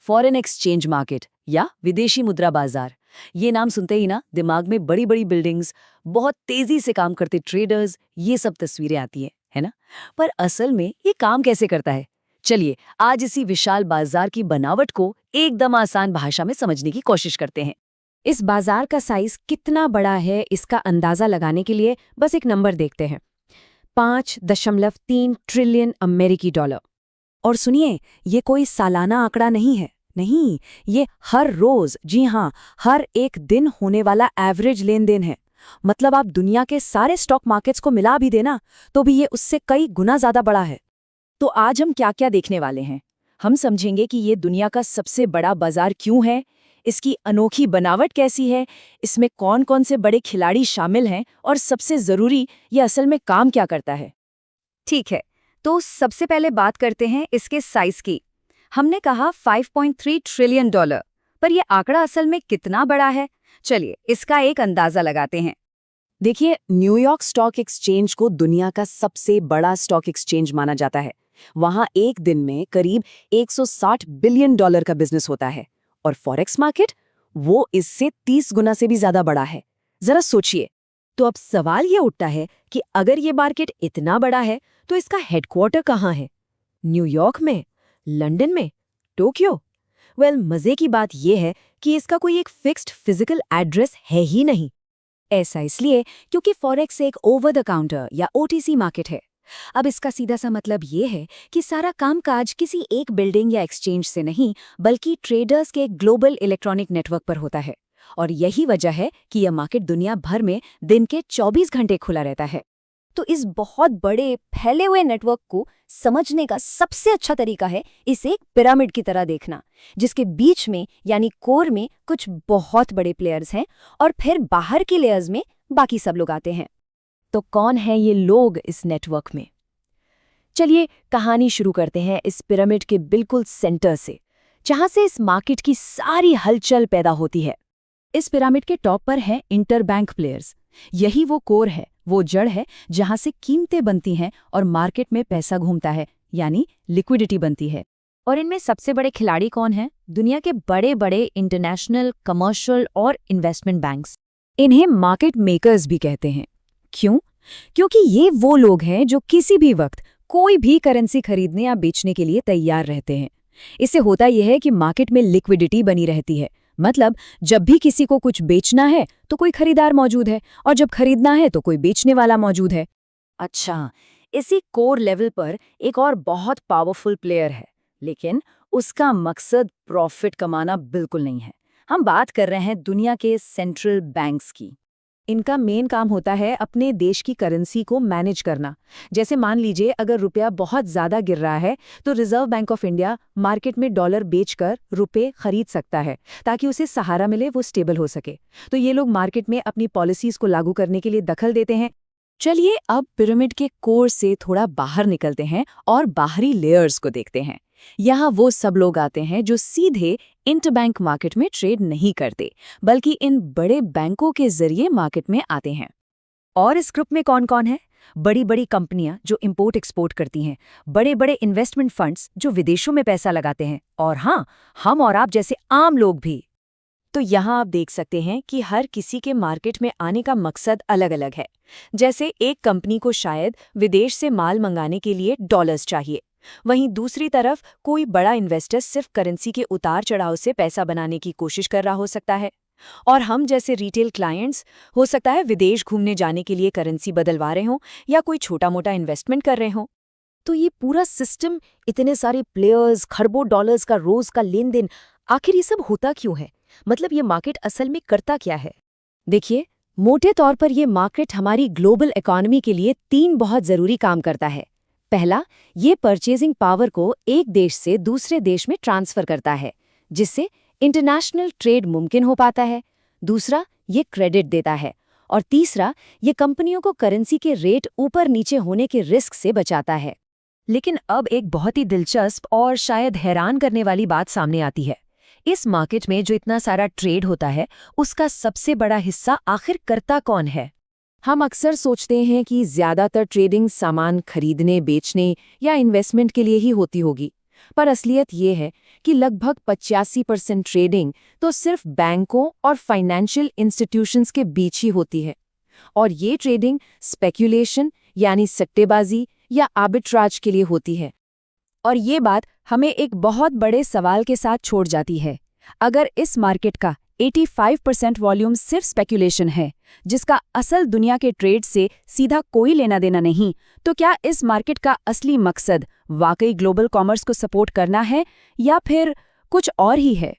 Foreign exchange market या विदेशी मुद्रा बाजार। ये नाम सुनते ही ना दिमाग में बड़ी बड़ी बिल्डिंग्स, बहुत तेजी से काम करते ट्रेडर्स, ये सब तस्वीरें आती है ना। पर असल में ये काम कैसे करता है? चलिए आज इसी विशाल बाजार की बनावट को एकदम आसान भाषा में समझने की कोशिश करते हैं। इस बाजार का साइज कितना बड़ा है इसका अंदाजा लगाने के लिए बस एक नंबर देखते हैं, 5.3 ट्रिलियन अमेरिकी डॉलर। और सुनिए, ये कोई सालाना आंकड़ा नहीं है, नहीं, ये हर रोज, जी हाँ, हर एक दिन होने वाला एवरेज लेन देन है। मतलब आप दुनिया के सारे स्टॉक मार्केट्स को मिला भी देना तो भी ये उससे कई गुना ज्यादा बड़ा है। तो आज हम क्या क्या देखने वाले हैं? हम समझेंगे कि ये दुनिया का सबसे बड़ा बाजार क्यों है, इसकी अनोखी बनावट कैसी है, इसमें कौन कौन से बड़े खिलाड़ी शामिल हैं और सबसे जरूरी, ये असल में काम क्या करता है। ठीक है, तो सबसे पहले बात करते हैं इसके साइज की। हमने कहा 5.3 ट्रिलियन डॉलर, पर यह आंकड़ा असल में कितना बड़ा है? चलिए इसका एक अंदाजा लगाते हैं। देखिए, न्यूयॉर्क स्टॉक एक्सचेंज को दुनिया का सबसे बड़ा स्टॉक एक्सचेंज माना जाता है। वहां एक दिन में करीब 160 बिलियन डॉलर का बिजनेस होता है। और फॉरेक्स मार्केट, वो इससे 30 गुना से भी ज्यादा बड़ा है। जरा सोचिए। तो अब सवाल ये उठता है कि अगर ये मार्केट इतना बड़ा है तो इसका हेडक्वार्टर कहाँ है? न्यूयॉर्क में, लंदन में, टोक्यो? वेल, मजे की बात यह है कि इसका कोई एक फिक्स्ड फिजिकल एड्रेस है ही नहीं। ऐसा इसलिए क्योंकि फॉरेक्स एक ओवर द काउंटर या ओटीसी मार्केट है। अब इसका सीधा सा मतलब ये है कि सारा कामकाज किसी एक बिल्डिंग या एक्सचेंज से नहीं, बल्कि ट्रेडर्स के ग्लोबल इलेक्ट्रॉनिक नेटवर्क पर होता है। और यही वजह है कि यह मार्केट दुनिया भर में दिन के 24 घंटे खुला रहता है। तो इस बहुत बड़े फैले हुए नेटवर्क को समझने का सबसे अच्छा तरीका है इसे एक पिरामिड की तरह देखना, जिसके बीच में यानी कोर में कुछ बहुत बड़े प्लेयर्स हैं और फिर बाहर की लेयर्स में बाकी सब लोग आते हैं। तो कौन है ये लोग इस नेटवर्क में? चलिए कहानी शुरू करते हैं इस पिरामिड के बिल्कुल सेंटर से, जहां से इस मार्केट की सारी हलचल पैदा होती है। इस पिरामिड के टॉप पर हैं इंटरबैंक प्लेयर्स। यही वो कोर है, वो जड़ है जहां से कीमतें बनती हैं और मार्केट में पैसा घूमता है, यानी लिक्विडिटी बनती है। और इनमें सबसे बड़े खिलाड़ी कौन हैं? दुनिया के बड़े बड़े इंटरनेशनल, कमर्शियल और इन्वेस्टमेंट बैंक्स। इन्हें मार्केट मेकर्स भी कहते हैं। क्यों? क्योंकि ये वो लोग हैं जो किसी भी वक्त कोई भी करेंसी खरीदने या बेचने के लिए तैयार रहते हैं। इससे होता यह है कि मार्केट में लिक्विडिटी बनी रहती है। मतलब जब भी किसी को कुछ बेचना है तो कोई खरीदार मौजूद है, और जब खरीदना है तो कोई बेचने वाला मौजूद है। अच्छा, इसी कोर लेवल पर एक और बहुत पावरफुल प्लेयर है, लेकिन उसका मकसद प्रॉफिट कमाना बिल्कुल नहीं है। हम बात कर रहे हैं दुनिया के सेंट्रल बैंक्स की। इनका मेन काम होता है अपने देश की करेंसी को मैनेज करना। जैसे मान लीजिए अगर रुपया बहुत ज़्यादा गिर रहा है तो reserve bank of India market में डॉलर बेचकर रुपए खरीद सकता है, ताकि उसे सहारा मिले, वो स्टेबल हो सके। तो ये लोग मार्केट में अपनी पॉलिसीज़ को लागू करने के लिए दखल देते हैं। चलिए अब पिरामिड के कोर से थोड़ा बाहर निकलते हैं और बाहरी लेयर्स को देखते हैं। यहाँ वो सब लोग आते हैं जो सीधे इंटरबैंक मार्केट में ट्रेड नहीं करते, बल्कि इन बड़े बैंकों के जरिए मार्केट में आते हैं। और इस ग्रुप में कौन कौन है? बड़ी बड़ी कंपनियां जो इंपोर्ट एक्सपोर्ट करती हैं, बड़े बड़े इन्वेस्टमेंट फंड्स जो विदेशों में पैसा लगाते हैं, और हाँ, हम और आप जैसे आम लोग भी। तो यहाँ आप देख सकते हैं कि हर किसी के मार्केट में आने का मकसद अलग अलग है। जैसे एक कंपनी को शायद विदेश से माल मंगाने के लिए डॉलर्स चाहिए, वहीं दूसरी तरफ कोई बड़ा इन्वेस्टर सिर्फ करेंसी के उतार चढ़ाव से पैसा बनाने की कोशिश कर रहा हो सकता है। और हम जैसे रिटेल क्लाइंट्स हो सकता है विदेश घूमने जाने के लिए करेंसी बदलवा रहे हों या कोई छोटा मोटा इन्वेस्टमेंट कर रहे हों। तो ये पूरा सिस्टम, इतने सारे प्लेयर्स, खरबों डॉलर्स का रोज का लेन देन, आखिर ये सब होता क्यों है? मतलब ये मार्केट असल में करता क्या है? देखिए, मोटे तौर पर ये मार्केट हमारी ग्लोबल इकोनॉमी के लिए 3 बहुत जरूरी काम करता है। पहला, ये परचेजिंग पावर को एक देश से दूसरे देश में ट्रांसफर करता है, जिससे इंटरनेशनल ट्रेड मुमकिन हो पाता है। दूसरा, ये क्रेडिट देता है। और तीसरा, ये कंपनियों को करेंसी के रेट ऊपर नीचे होने के रिस्क से बचाता है। लेकिन अब एक बहुत ही दिलचस्प और शायद हैरान करने वाली बात सामने आती है। इस मार्केट में जो इतना सारा ट्रेड होता है, उसका सबसे बड़ा हिस्सा आखिर करता कौन है? हम अक्सर सोचते हैं कि ज्यादातर ट्रेडिंग सामान खरीदने, बेचने या इन्वेस्टमेंट के लिए ही होती होगी, पर असलियत ये है कि लगभग 85% ट्रेडिंग तो सिर्फ बैंकों और फाइनेंशियल इंस्टीट्यूशंस के बीच ही होती है। और ये ट्रेडिंग स्पेक्यूलेशन यानी सट्टेबाजी या आर्बिट्राज के लिए होती है। और ये बात हमें एक बहुत बड़े सवाल के साथ छोड़ जाती है। अगर इस मार्केट का 85% वॉल्यूम सिर्फ स्पेक्यूलेशन है, जिसका असल दुनिया के ट्रेड से सीधा कोई लेना देना नहीं, तो क्या इस मार्केट का असली मकसद वाकई ग्लोबल कॉमर्स को सपोर्ट करना है या फिर कुछ और ही है?